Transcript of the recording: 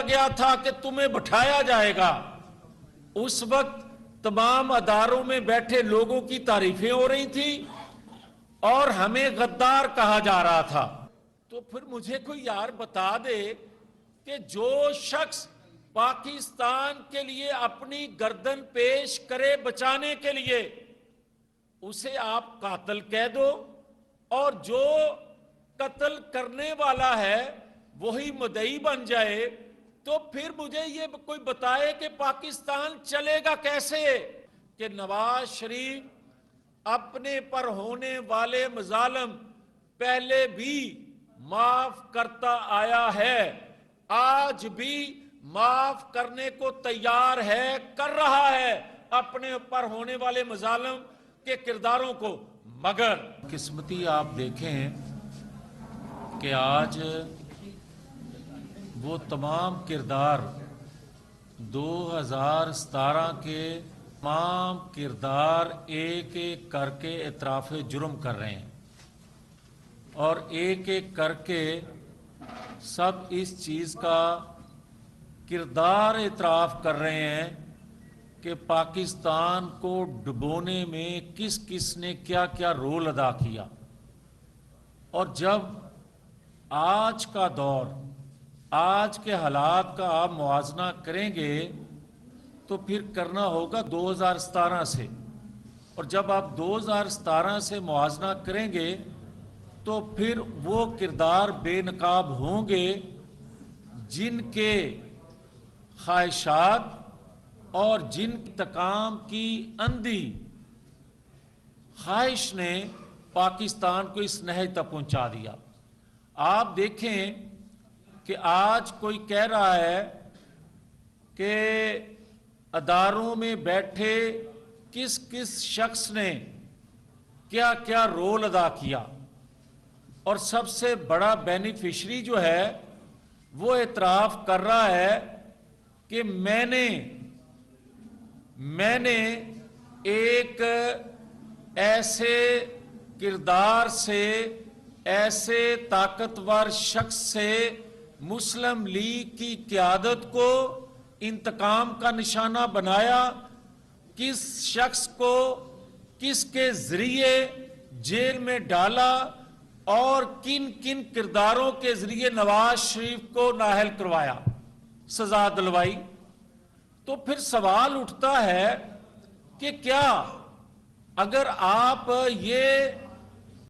گیا تھا کہ تمہیں بٹھایا جائے گا، اس وقت تمام اداروں میں بیٹھے لوگوں کی تعریفیں ہو رہی تھی اور ہمیں غدار کہا جا رہا تھا۔ تو پھر مجھے کوئی یار بتا دے کہ جو شخص پاکستان کے لیے اپنی گردن پیش کرے بچانے کے لیے، اسے آپ قاتل کہہ دو، اور جو قتل کرنے والا ہے وہی مدعی بن جائے، تو پھر مجھے یہ کوئی بتائے کہ پاکستان چلے گا کیسے؟ کہ نواز شریف اپنے پر ہونے والے مظالم پہلے بھی معاف کرتا آیا ہے، آج بھی معاف کرنے کو تیار ہے، کر رہا ہے اپنے پر ہونے والے مظالم کے کرداروں کو۔ مگر قسمتی آپ دیکھیں کہ آج وہ تمام کردار 2017 کے تمام کردار ایک ایک کر کے اعتراف جرم کر رہے ہیں، اور ایک ایک کر کے سب اس چیز کا کردار اعتراف کر رہے ہیں کہ پاکستان کو ڈبونے میں کس کس نے کیا کیا رول ادا کیا۔ اور جب آج کا دور، آج کے حالات کا آپ موازنہ کریں گے تو پھر کرنا ہوگا 2017 سے، اور جب آپ 2017 سے موازنہ کریں گے تو پھر وہ کردار بے نقاب ہوں گے جن کے خواہشات اور جن انتقام کی اندھی خواہش نے پاکستان کو اس نہج تک پہنچا دیا۔ آپ دیکھیں کہ آج کوئی کہہ رہا ہے کہ اداروں میں بیٹھے کس کس شخص نے کیا کیا رول ادا کیا، اور سب سے بڑا بینیفیشری جو ہے وہ اعتراف کر رہا ہے کہ میں نے ایک ایسے کردار سے، ایسے طاقتور شخص سے مسلم لیگ کی قیادت کو انتقام کا نشانہ بنایا، کس شخص کو کس کے ذریعے جیل میں ڈالا اور کن کن کرداروں کے ذریعے نواز شریف کو نااہل کروایا، سزا دلوائی۔ تو پھر سوال اٹھتا ہے کہ کیا اگر آپ یہ